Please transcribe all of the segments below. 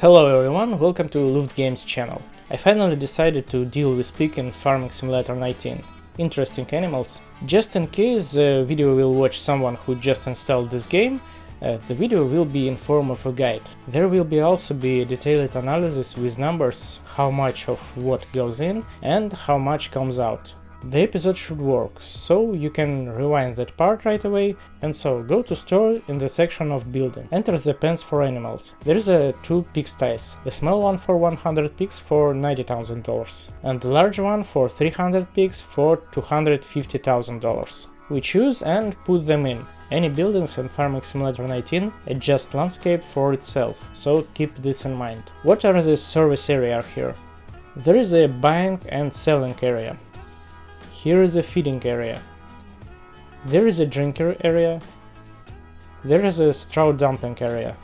Hello everyone, welcome to Luft Games channel. I finally decided to deal with pig in Farming Simulator 19. Interesting animals. Just in case the video will watch someone who just installed this game, the video will be in form of a guide. There will also be a detailed analysis with numbers, how much of what goes in and how much comes out. The episode should work, so you can rewind that part right away, and so go to store in the section of building. Enter the pens for animals. There is two pigsties, a small one for 100 pigs for $90,000 and a large one for 300 pigs for $250,000. We choose and put them in. Any buildings in Farming Simulator 19 adjust landscape for itself, so keep this in mind. What are the service area here? There is a buying and selling area. Here is a feeding area. There is a drinker area. There is a straw dumping area.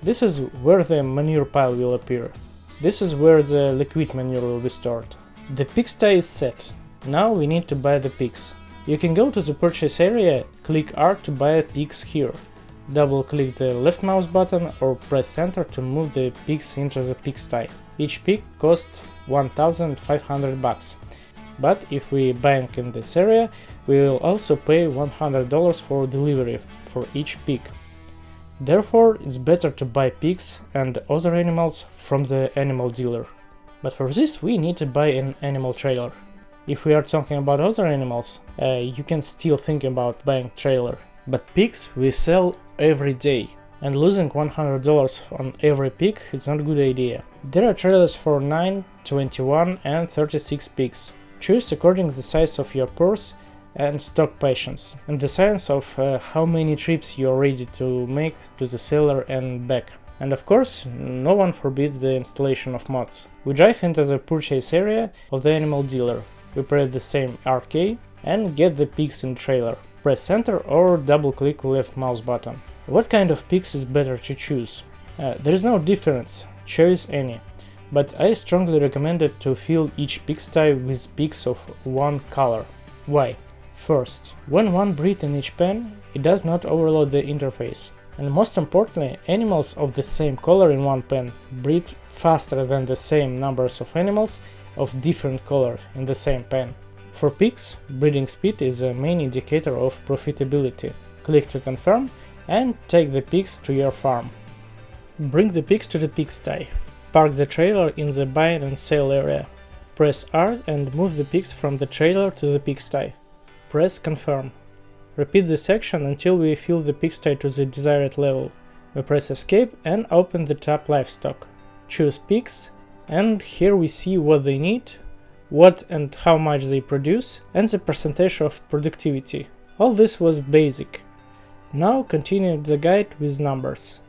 This is where the manure pile will appear. This is where the liquid manure will be stored. The pigsty is set. Now we need to buy the pigs. You can go to the purchase area, click R to buy pigs here. Double click the left mouse button or press enter to move the pigs into the pigsty. Each pig costs $1,500. But if we bank in this area, we will also pay $100 for delivery for each pig. Therefore, it's better to buy pigs and other animals from the animal dealer. But for this we need to buy an animal trailer. If we are talking about other animals, you can still think about buying trailer. But pigs we sell every day, and losing $100 on every pig is not a good idea. There are trailers for 9, 21 and 36 pigs. Choose according to the size of your purse and stock patience, and the size of how many trips you are ready to make to the seller and back. And of course, no one forbids the installation of mods. We drive into the purchase area of the animal dealer. We press the same RK and get the pigs in trailer. Press enter or double click left mouse button. What kind of pigs is better to choose? There is no difference, choose any. But I strongly recommend it to fill each pigsty with pigs of one color. Why? First, when one breeds in each pen, it does not overload the interface. And most importantly, animals of the same color in one pen breed faster than the same numbers of animals of different color in the same pen. For pigs, breeding speed is a main indicator of profitability. Click to confirm and take the pigs to your farm. Bring the pigs to the pigsty. Park the trailer in the buy and sell area. Press R and move the pigs from the trailer to the pigsty. Press confirm. Repeat this action until we fill the pigsty to the desired level. We press escape and open the tab livestock. Choose pigs, and here we see what they need, what and how much they produce, and the percentage of productivity. All this was basic. Now continue the guide with numbers.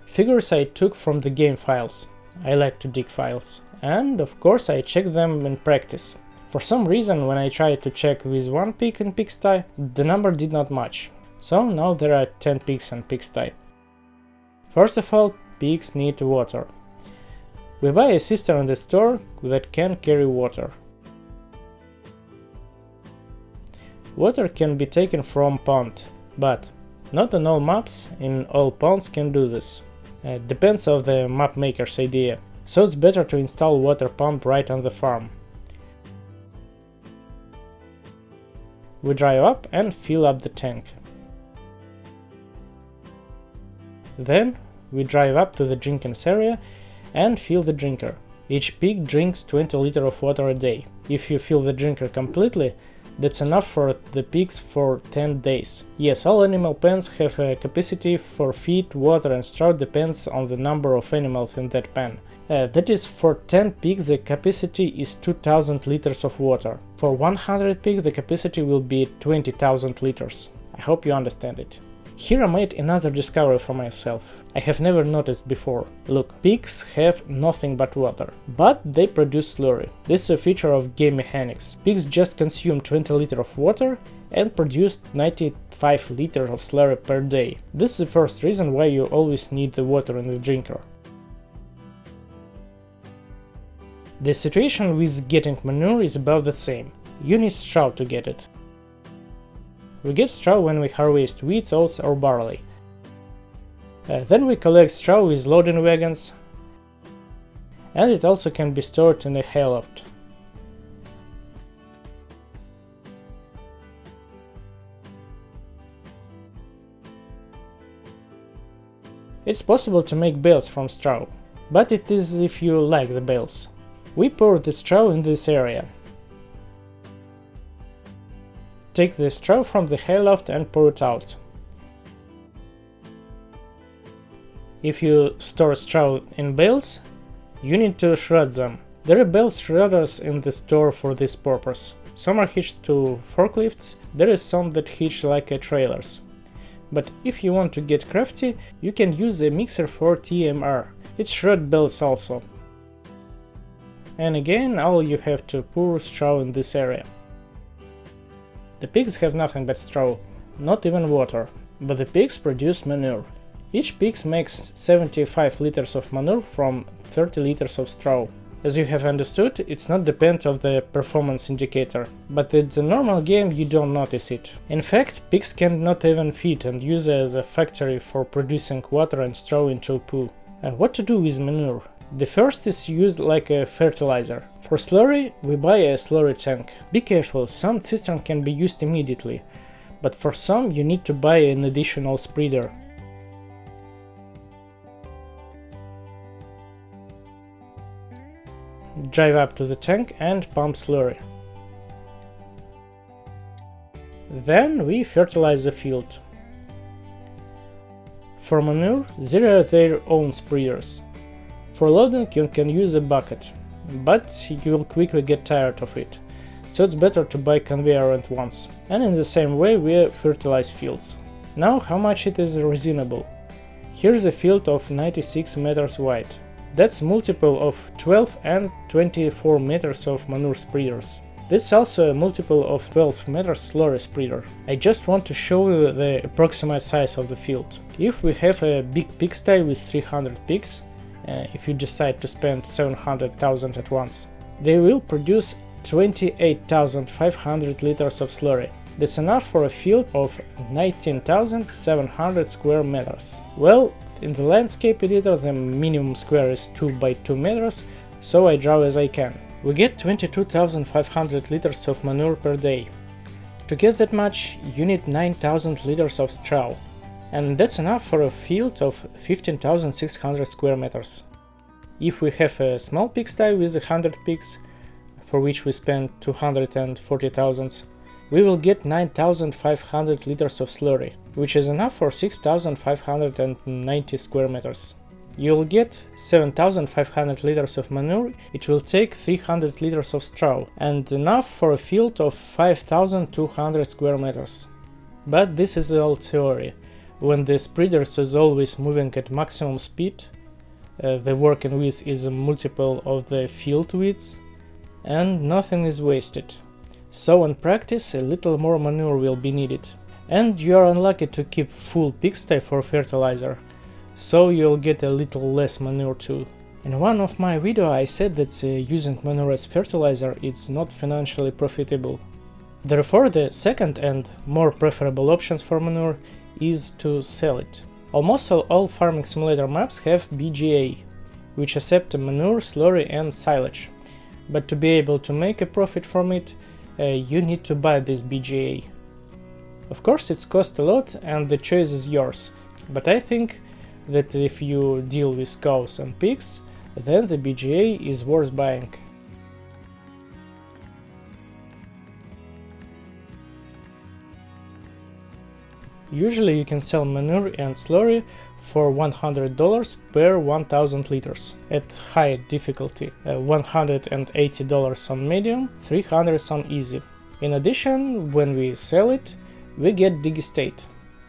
Figures I took from the game files. I like to dig files. And of course I check them in practice. For some reason when I tried to check with one pig in pigsty, the number did not match. So now there are 10 pigs in pigsty. First of all, pigs need water. We buy a cistern in the store that can carry water. Water can be taken from pond, but not on all maps in all ponds can do this. Depends on the map maker's idea, so it's better to install water pump right on the farm. We drive up and fill up the tank. Then we drive up to the drinking area and fill the drinker. Each pig drinks 20 liters of water a day. If you fill the drinker completely, that's enough for the pigs for 10 days. Yes, all animal pens have a capacity for feed, water and straw depends on the number of animals in that pen. That is, for 10 pigs the capacity is 2000 liters of water. For 100 pigs the capacity will be 20,000 liters. I hope you understand it. Here I made another discovery for myself. I have never noticed before. Look, pigs have nothing but water, but they produce slurry. This is a feature of game mechanics. Pigs just consume 20 liters of water and produce 95 liters of slurry per day. This is the first reason why you always need the water in the drinker. The situation with getting manure is about the same. You need straw to get it. We get straw when we harvest wheat, oats or barley. Then we collect straw with loading wagons and it also can be stored in a hayloft. It's possible to make bales from straw, but it is if you like the bales. We pour the straw in this area. Take the straw from the hayloft and pour it out. If you store straw in bales, you need to shred them. There are bale shredders in the store for this purpose. Some are hitched to forklifts, there is some that hitch like trailers. But if you want to get crafty, you can use a mixer for TMR. It shreds bales also. And again, all you have to pour straw in this area. The pigs have nothing but straw, not even water, but the pigs produce manure. Each pig makes 75 liters of manure from 30 liters of straw. As you have understood, it's not dependent on the performance indicator, but in the normal game you don't notice it. In fact, pigs cannot even feed and use it as a factory for producing water and straw into poo. What to do with manure? The first is used like a fertilizer. For slurry, we buy a slurry tank. Be careful, some cistern can be used immediately, but for some you need to buy an additional spreader. Drive up to the tank and pump slurry. Then we fertilize the field. For manure, there are their own spreaders. For loading you can use a bucket, but you will quickly get tired of it, so it's better to buy conveyor at once. And in the same way we fertilize fields. Now how much it is reasonable? Here's a field of 96 meters wide. That's multiple of 12 and 24 meters of manure spreaders. This is also a multiple of 12 meters slurry spreader. I just want to show you the approximate size of the field. If we have a big pigsty with 300 pigs, if you decide to spend 700,000 at once, they will produce 28,500 liters of slurry. That's enough for a field of 19,700 square meters. Well, in the landscape editor the minimum square is 2 by 2 meters, so I draw as I can. We get 22,500 liters of manure per day. To get that much, you need 9,000 liters of straw, and that's enough for a field of 15,600 square meters. If we have a small pigsty with 100 pigs, for which we spend 240,000, we will get 9,500 liters of slurry, which is enough for 6,590 square meters. You'll get 7,500 liters of manure, it will take 300 liters of straw, and enough for a field of 5,200 square meters. But this is all theory. When the spreader is always moving at maximum speed, the working width is a multiple of the field width, and nothing is wasted. So in practice a little more manure will be needed. And you are unlucky to keep full pigsty for fertilizer, so you'll get a little less manure too. In one of my videos I said that using manure as fertilizer is not financially profitable. Therefore the second and more preferable options for manure is to sell it. Almost all Farming Simulator maps have BGA, which accept manure, slurry and silage. But to be able to make a profit from it, you need to buy this BGA. Of course it costs a lot and the choice is yours, but I think that if you deal with cows and pigs, then the BGA is worth buying. Usually you can sell manure and slurry for $100 per 1000 liters at high difficulty, $180 on medium, $300 on easy. In addition, when we sell it, we get digestate,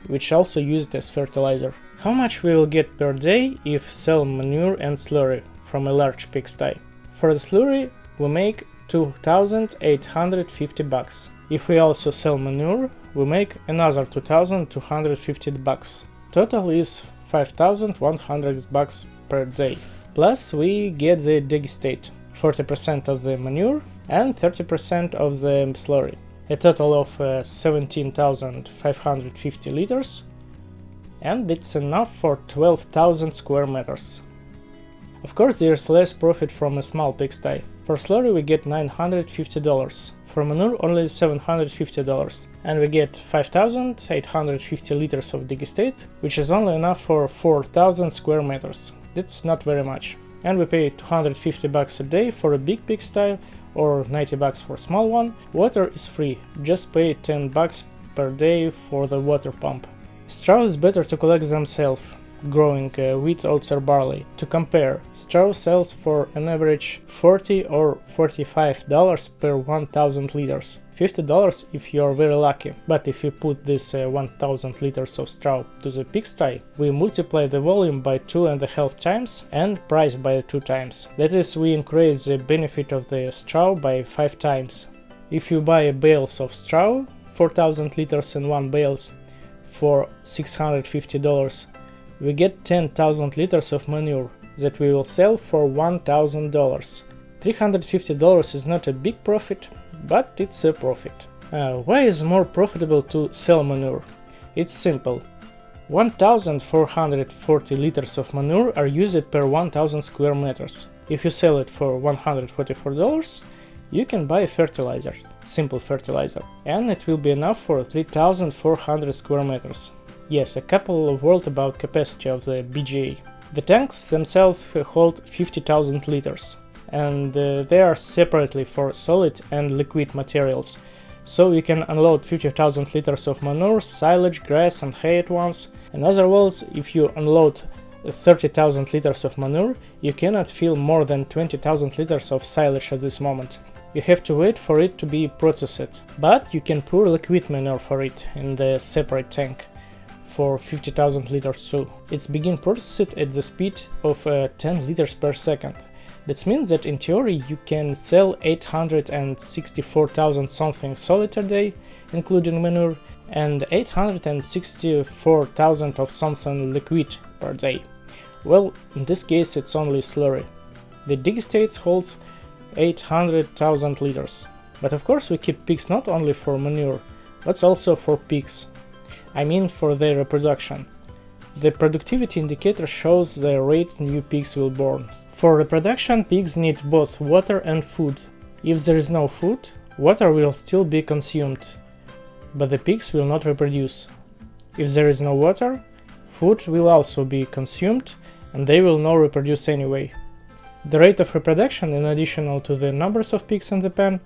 which also used as fertilizer. How much we will get per day if sell manure and slurry from a large pigsty? For the slurry we make $2,850. If we also sell manure, we make another $2,250. Total is $5,100 per day. Plus we get the digestate, 40% of the manure and 30% of the slurry. A total of 17,550 liters, and it's enough for 12,000 square meters. Of course, there's less profit from a small pigsty. For slurry we get $950, for manure only $750, and we get 5,850 liters of digestate, which is only enough for 4,000 square meters. That's not very much. And we pay $250 a day for a big pigsty or $90 for a small one. Water is free, just pay $10 per day for the water pump. Straw is better to collect themselves, growing wheat, oats or barley. To compare, straw sells for an average $40 or $45 per 1,000 liters. $50 if you are very lucky, but if you put this 1,000 liters of straw to the pigsty, we multiply the volume by 2.5 times and price by 2 times. That is, we increase the benefit of the straw by 5 times. If you buy bales of straw, 4,000 liters in one bales, for $650, we get 10,000 liters of manure that we will sell for $1,000. $350 is not a big profit, but it's a profit. Why is it more profitable to sell manure? It's simple. 1,440 liters of manure are used per 1,000 square meters. If you sell it for $144, you can buy a fertilizer, simple fertilizer, and it will be enough for 3,400 square meters. Yes, a couple of words about capacity of the BGA. The tanks themselves hold 50,000 liters, and they are separately for solid and liquid materials, so you can unload 50,000 liters of manure, silage, grass and hay at once. In other words, if you unload 30,000 liters of manure, you cannot fill more than 20,000 liters of silage at this moment. You have to wait for it to be processed, but you can pour liquid manure for it in the separate tank for 50,000 liters too. It's begin processed at the speed of 10 liters per second. That means that in theory you can sell 864,000 something solid a day, including manure, and 864,000 of something liquid per day. Well, in this case it's only slurry. The digestate holds 800,000 liters. But of course we keep pigs not only for manure, but also for pigs. I mean for their reproduction. The productivity indicator shows the rate new pigs will born. For reproduction, pigs need both water and food. If there is no food, water will still be consumed, but the pigs will not reproduce. If there is no water, food will also be consumed, and they will not reproduce anyway. The rate of reproduction, in addition to the numbers of pigs in the pen,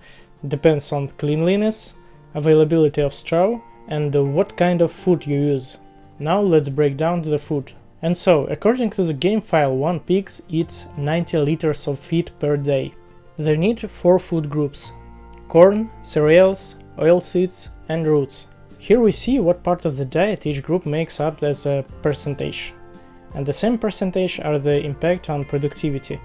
depends on cleanliness, availability of straw, and what kind of food you use. Now let's break down the food. And so, according to the game file, one pig eats 90 liters of feed per day. They need 4 food groups: corn, cereals, oilseeds and roots. Here we see what part of the diet each group makes up as a percentage. And the same percentage are the impact on productivity,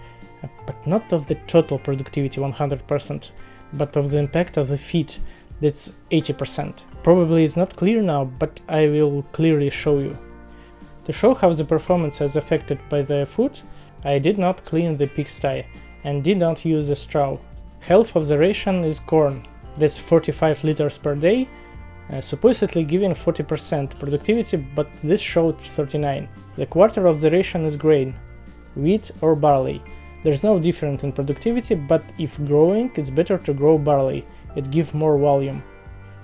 but not of the total productivity 100%, but of the impact of the feed, that's 80%. Probably it's not clear now, but I will clearly show you. To show how the performance is affected by the food, I did not clean the pigsty and did not use the straw. Half of the ration is corn, that's 45 liters per day, supposedly giving 40% productivity, but this showed 39. The quarter of the ration is grain, wheat or barley. There's no difference in productivity, but if growing, it's better to grow barley, it gives more volume.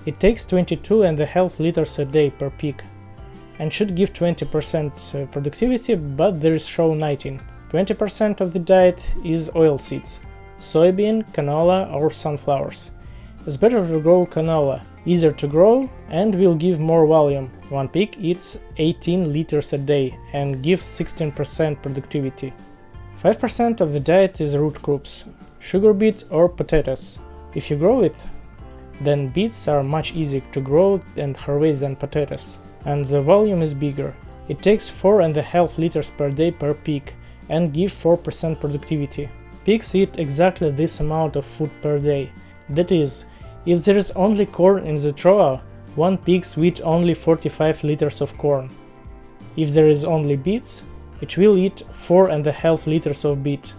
It takes 22.5 liters a day per pig, and should give 20% productivity, but there is show 19. 20% of the diet is oilseeds, soybean, canola or sunflowers. It's better to grow canola, easier to grow and will give more volume. One pig eats 18 liters a day and gives 16% productivity. 5% of the diet is root crops, sugar beet or potatoes. If you grow it, then beets are much easier to grow and harvest than potatoes, and the volume is bigger. It takes 4.5 liters per day per pig and gives 4% productivity. Pigs eat exactly this amount of food per day. That is, if there is only corn in the trough, one pig eats only 45 liters of corn. If there is only beets, it will eat 4.5 liters of beet,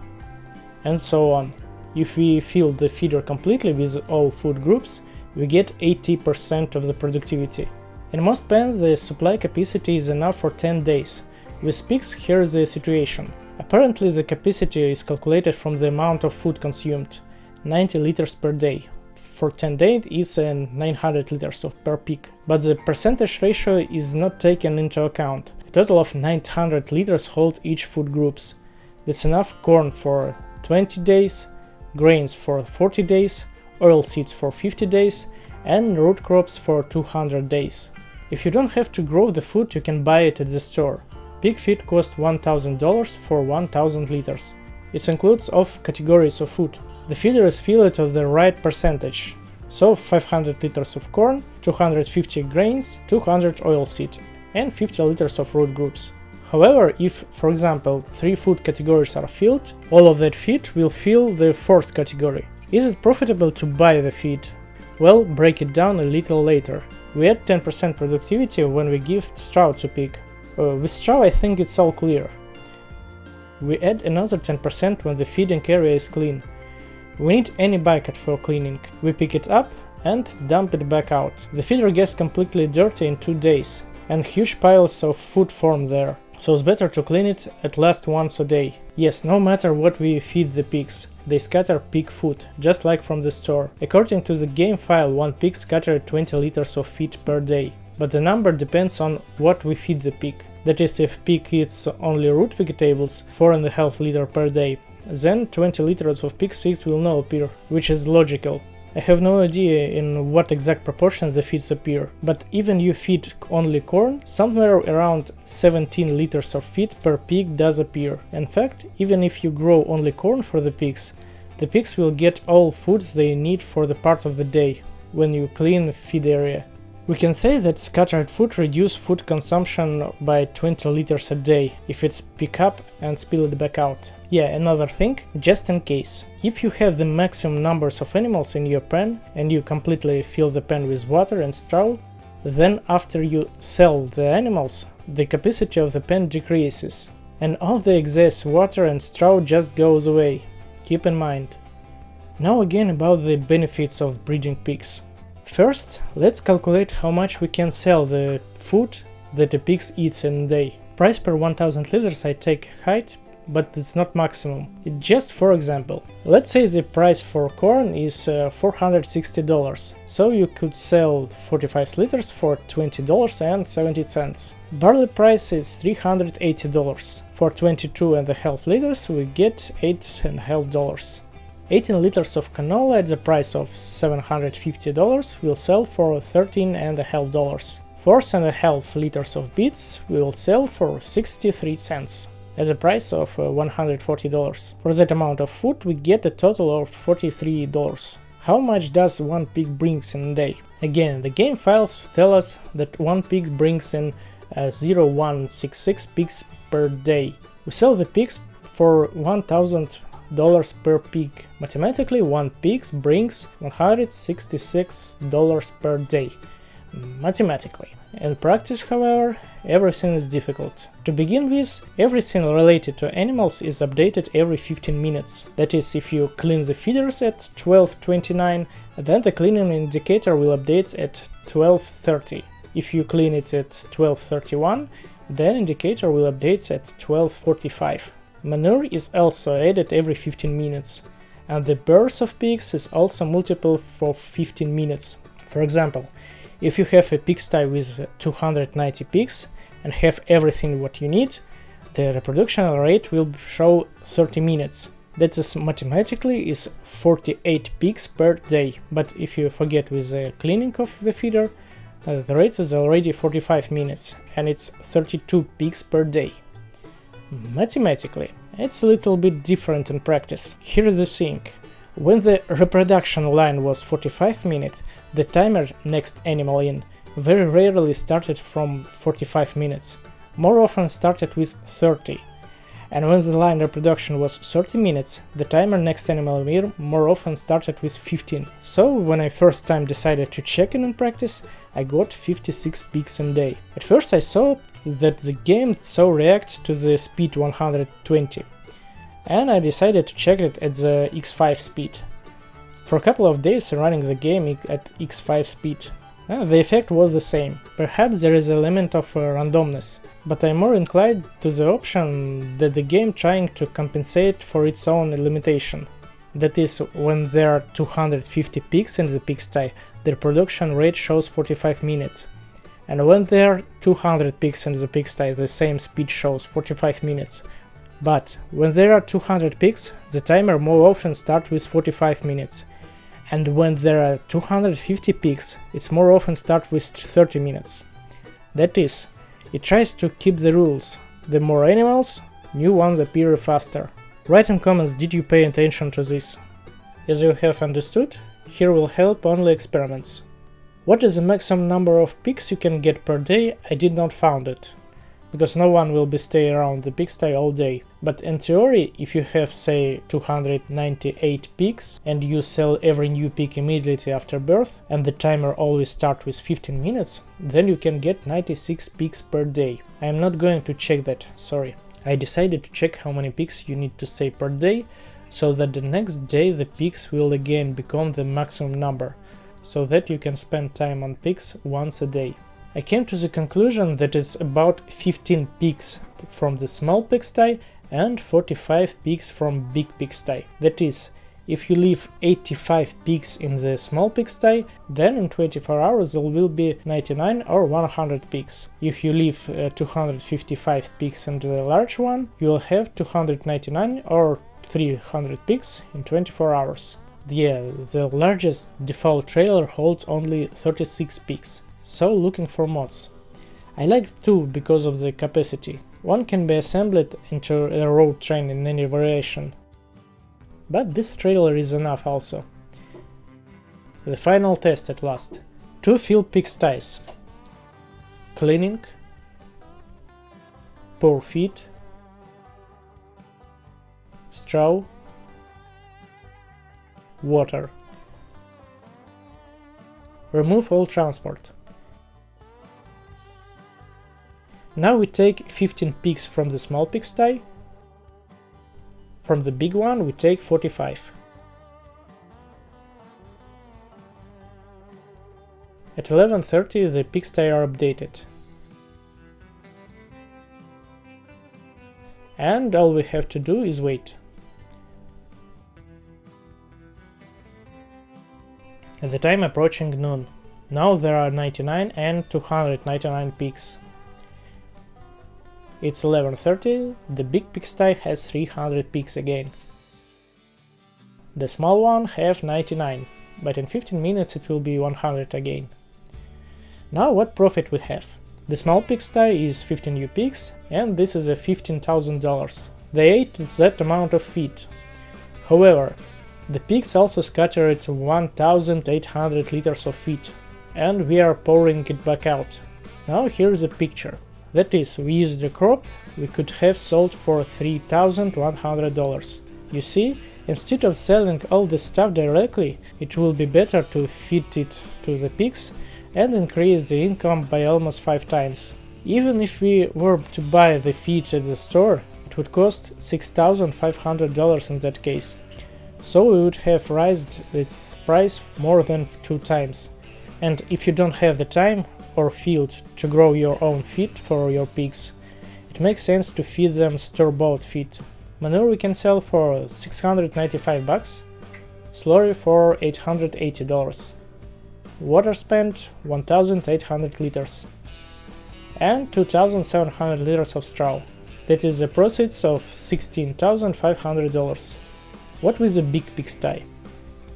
and so on. If we fill the feeder completely with all food groups, we get 80% of the productivity. In most pens, the supply capacity is enough for 10 days. With pigs, here is the situation. Apparently the capacity is calculated from the amount of food consumed, 90 liters per day. For 10 days is 900 liters per pig, but the percentage ratio is not taken into account. A total of 900 liters hold each food groups. That's enough corn for 20 days, grains for 40 days, oilseeds for 50 days, and root crops for 200 days. If you don't have to grow the food, you can buy it at the store. Pig feed costs $1,000 for 1000 liters. It includes all categories of food. The feeder is filled of the right percentage, so 500 liters of corn, 250 grains, 200 oilseed, and 50 liters of root groups. However, if, for example, 3 food categories are filled, all of that feed will fill the 4th category. Is it profitable to buy the feed? Well, break it down a little later. We add 10% productivity when we give straw to pig. With straw I think it's all clear. We add another 10% when the feeding area is clean. We need any bucket for cleaning. We pick it up and dump it back out. The feeder gets completely dirty in 2 days, and huge piles of food form there. So it's better to clean it at least once a day. Yes, no matter what we feed the pigs, they scatter pig food, just like from the store. According to the game file, one pig scattered 20 liters of feed per day. But the number depends on what we feed the pig. That is, if pig eats only root vegetables, 4.5 liters per day, then 20 liters of pig's feed will not appear, which is logical. I have no idea in what exact proportions the feeds appear, but even you feed only corn, somewhere around 17 liters of feed per pig does appear. In fact, even if you grow only corn for the pigs will get all food they need for the part of the day, when you clean the feed area. We can say that scattered food reduces food consumption by 20 liters a day if it's pick up and spill it back out. Yeah, another thing, just in case. If you have the maximum numbers of animals in your pen and you completely fill the pen with water and straw, then after you sell the animals, the capacity of the pen decreases, and all the excess water and straw just goes away. Keep in mind. Now again about the benefits of breeding pigs. First, let's calculate how much we can sell the food that the pigs eat in a day. Price per 1000 liters I take height, but it's not maximum. It's just for example. Let's say the price for corn is $460, so you could sell 45 liters for $20.70. Barley price is $380. For 22.5 liters we get $8.50. 18 liters of canola at the price of $750 will sell for $13.50. 4.5 liters of beets will sell for 63 cents at the price of $140. For that amount of food we get a total of $43. How much does one pig brings in a day? Again, the game files tell us that one pig brings in 0.166 pigs per day. We sell the pigs for $1,000 per pig. Mathematically, one pig brings $166 per day. Mathematically. In practice, however, everything is difficult. To begin with, everything related to animals is updated every 15 minutes. That is, if you clean the feeders at 12:29, then the cleaning indicator will update at 12:30. If you clean it at 12:31, then indicator will update at 12:45. Manure is also added every 15 minutes, and the birth of pigs is also multiple for 15 minutes. For example, if you have a pigsty with 290 pigs and have everything what you need, the reproduction rate will show 30 minutes. That is mathematically is 48 pigs per day, but if you forget with the cleaning of the feeder, the rate is already 45 minutes, and it's 32 pigs per day. Mathematically, it's a little bit different in practice. Here is the thing. When the reproduction line was 45 minutes, the timer next animal in very rarely started from 45 minutes. More often started with 30. And when the line reproduction was 30 minutes, the timer next animal in more often started with 15. So when I first time decided to check it in practice, I got 56 pigs a day. At first I thought that the game so reacts to the speed 120, and I decided to check it at the x5 speed. For a couple of days running the game at x5 speed, the effect was the same. Perhaps there is an element of randomness. but I'm more inclined to the option that the game trying to compensate for its own limitation. That is, when there are 250 pigs in the pigsty, their production rate shows 45 minutes. And when there are 200 pigs in the pigsty, the same speed shows 45 minutes. But when there are 200 pigs, the timer more often starts with 45 minutes. And when there are 250 pigs, it's more often starts with 30 minutes. That is, it tries to keep the rules. The more animals, new ones appear faster. Write in comments, did you pay attention to this? As you have understood, here will help only experiments. What is the maximum number of pigs you can get per day? I did not found it, because no one will be stay around the pigsty all day. But in theory, if you have say 298 pigs and you sell every new pig immediately after birth and the timer always starts with 15 minutes, then you can get 96 pigs per day. I am not going to check that, sorry. I decided to check how many pigs you need to say per day, so that the next day the pigs will again become the maximum number, so that you can spend time on pigs once a day. I came to the conclusion that it's about 15 pigs from the small pigsty and 45 pigs from big pigsty. That is, if you leave 85 pigs in the small pigsty, then in 24 hours there will be 99 or 100 pigs. If you leave 255 pigs in the large one, you will have 299 or 300 pigs in 24 hours. Yeah, the largest default trailer holds only 36 pigs. So looking for mods. I like two because of the capacity. One can be assembled into a road train in any variation. But this trailer is enough also. The final test at last. 2 fill pigsties. Cleaning. Pour feed. Straw. Water. Remove all transport. Now we take 15 pigs from the small pigsty. From the big one we take 45. At 11:30 the pigsty are updated. And all we have to do is wait. At the time approaching noon. Now there are 99 and 299 pigs. It's 11:30, the big pigsty has 300 pigs again. The small one have 99, but in 15 minutes it will be 100 again. Now what profit we have? The small pigsty is 15 new pigs, and this is a $15,000. They ate that amount of feed. However, the pigs also scattered 1,800 liters of feed, and we are pouring it back out. Now here's a picture. That is, we used the crop we could have sold for $3,100. You see, instead of selling all the stuff directly, it will be better to feed it to the pigs and increase the income by almost 5 times. Even if we were to buy the feed at the store, it would cost $6,500 in that case. So we would have raised its price more than 2 times. And if you don't have the time or field to grow your own feed for your pigs, it makes sense to feed them store-bought feed. Manure we can sell for $695, slurry for $880, water spent 1,800 liters, and 2,700 liters of straw. That is the proceeds of $16,500. What with the big pigsty?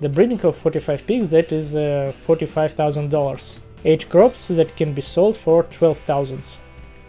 The breeding of 45 pigs, that is $45,000. 8 crops that can be sold for 12,000.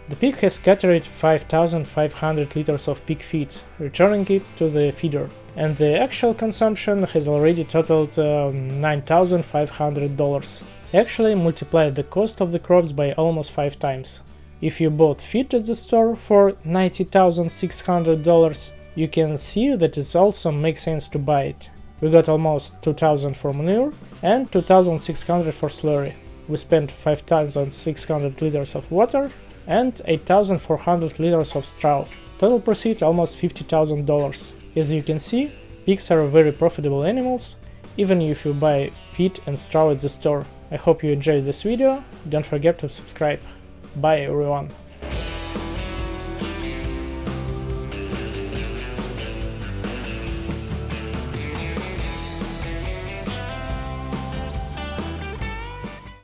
The pig has scattered 5,500 liters of pig feed, returning it to the feeder, and the actual consumption has already totaled $9,500. Actually multiplied the cost of the crops by almost 5 times. If you bought feed at the store for $90,600, you can see that it also makes sense to buy it. We got almost 2,000 for manure and 2,600 for slurry. We spent 5,600 liters of water and 8,400 liters of straw. Total proceed almost $50,000. As you can see, pigs are very profitable animals, even if you buy feed and straw at the store. I hope you enjoyed this video, don't forget to subscribe. Bye everyone!